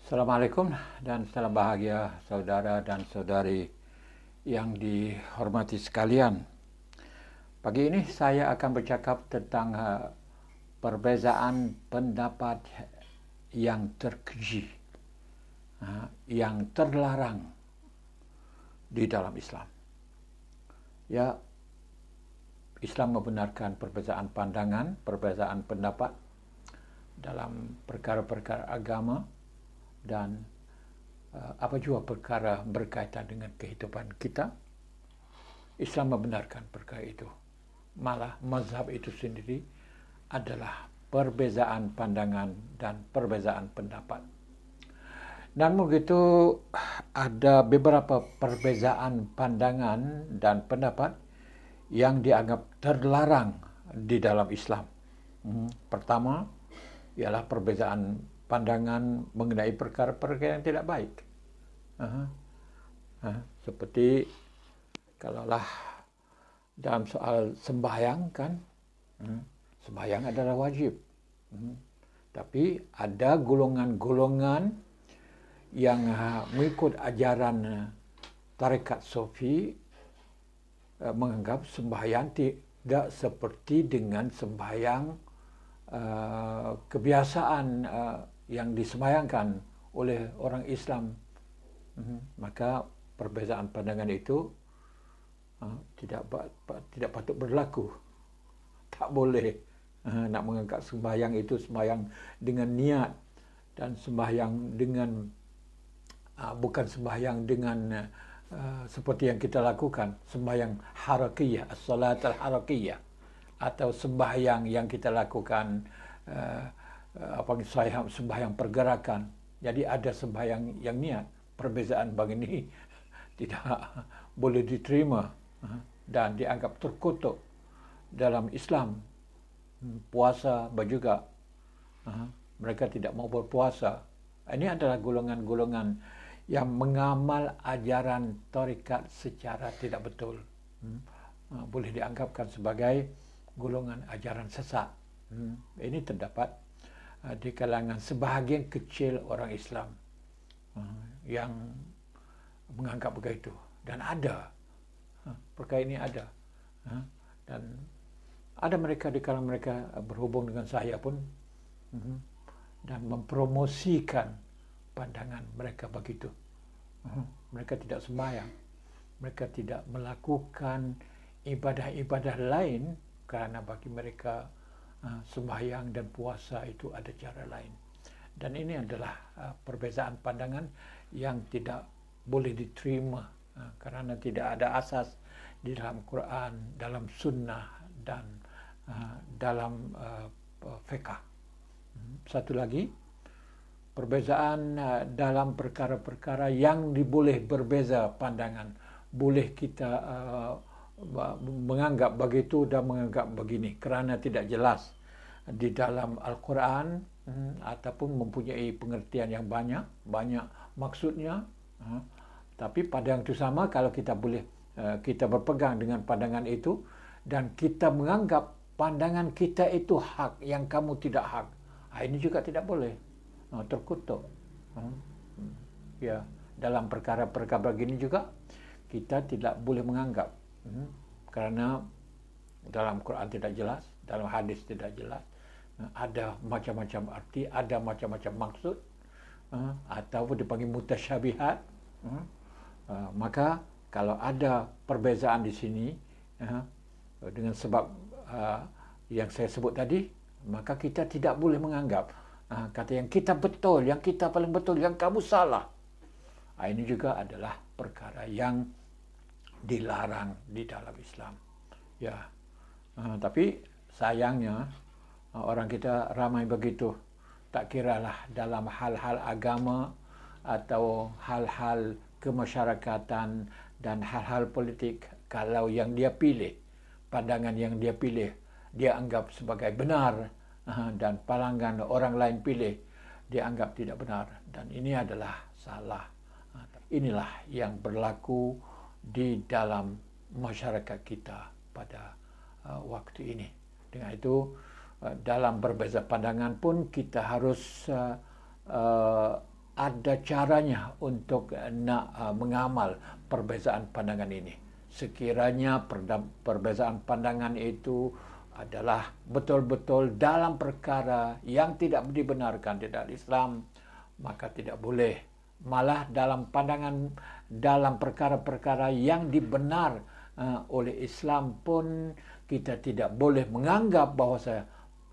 Assalamualaikum dan salam bahagia saudara dan saudari yang dihormati sekalian. Pagi ini saya akan bercakap tentang perbezaan pendapat yang terkeji, yang terlarang di dalam Islam. Ya, Islam membenarkan perbezaan pandangan, perbezaan pendapat dalam perkara-perkara agama dan apa juga perkara berkaitan dengan kehidupan kita. Islam membenarkan perkara itu. Malah mazhab itu sendiri adalah perbezaan pandangan dan perbezaan pendapat. Dan begitu ada beberapa perbezaan pandangan dan pendapat yang dianggap terlarang di dalam Islam. Pertama ialah perbezaan pandangan mengenai perkara-perkara yang tidak baik. Seperti kalaulah dalam soal sembahyang kan, sembahyang adalah wajib. Tapi ada golongan-golongan yang mengikut ajaran tarekat Sufi menganggap sembahyang tidak seperti dengan sembahyang kebiasaan yang disembahyangkan oleh orang Islam. Maka perbezaan pandangan itu tidak patut berlaku. Tak boleh nak menganggap sembahyang itu sembahyang dengan niat dan sembahyang dengan bukan sembahyang dengan seperti yang kita lakukan, sembahyang harakiyah, as-salat al-harakiyah, atau sembahyang yang kita lakukan sembahyang pergerakan. Jadi ada sembahyang yang niat. Perbezaan begini tidak boleh diterima dan dianggap terkutuk dalam Islam. Puasa juga, mereka tidak mau berpuasa. Ini adalah golongan-golongan yang mengamal ajaran tarekat secara tidak betul. Boleh dianggapkan sebagai golongan ajaran sesat. Ini terdapat di kalangan sebahagian kecil orang Islam yang menganggap begitu. Dan ada, perkara ini ada. Dan ada mereka di kalangan mereka berhubung dengan saya pun dan mempromosikan pandangan mereka begitu. Mereka tidak sembahyang, mereka tidak melakukan ibadah-ibadah lain kerana bagi mereka sembahyang dan puasa itu ada cara lain. Dan ini adalah perbezaan pandangan yang tidak boleh diterima kerana tidak ada asas di dalam Quran, dalam sunnah dan dalam fiqh. Satu lagi, perbezaan dalam perkara-perkara yang diboleh berbeza pandangan. Boleh kita menganggap begitu dan menganggap begini kerana tidak jelas di dalam Al-Quran ataupun mempunyai pengertian yang banyak maksudnya. Tapi pada yang itu sama, kalau kita berpegang dengan pandangan itu dan kita menganggap pandangan kita itu hak, yang kamu tidak hak, ini juga tidak boleh, terkutuk. Ya, dalam perkara-perkara begini juga kita tidak boleh menganggap, kerana dalam Quran tidak jelas, dalam hadis tidak jelas, ada macam-macam arti, ada macam-macam maksud, ataupun dipanggil mutasyabihat. Maka kalau ada perbezaan di sini dengan sebab yang saya sebut tadi, maka kita tidak boleh menganggap kata yang kita betul, yang kita paling betul, yang kamu salah. Ini juga adalah perkara yang dilarang di dalam Islam. Ya, tapi sayangnya orang kita ramai begitu. Tak kiralah dalam hal-hal agama atau hal-hal kemasyarakatan dan hal-hal politik, kalau yang dia pilih, pandangan yang dia pilih, dia anggap sebagai benar, dan pandangan orang lain pilih, dia anggap tidak benar. Dan ini adalah salah. Inilah yang berlaku di dalam masyarakat kita pada waktu ini. Dengan itu, dalam berbeza pandangan pun kita harus ada caranya untuk nak mengamal perbezaan pandangan ini. Sekiranya perbezaan pandangan itu adalah betul-betul dalam perkara yang tidak dibenarkan di dalam Islam, maka tidak boleh. Malah dalam pandangan dalam perkara-perkara yang dibenar oleh Islam pun kita tidak boleh menganggap bahawa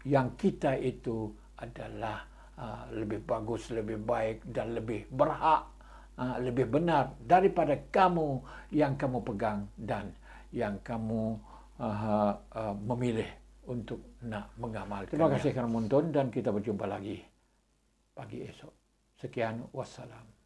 yang kita itu adalah lebih bagus, lebih baik dan lebih berhak, lebih benar daripada kamu yang kamu pegang dan yang kamu memilih untuk nak mengamalkan. Terima kasih kerana menonton dan kita berjumpa lagi pagi esok. Sekian, wassalam.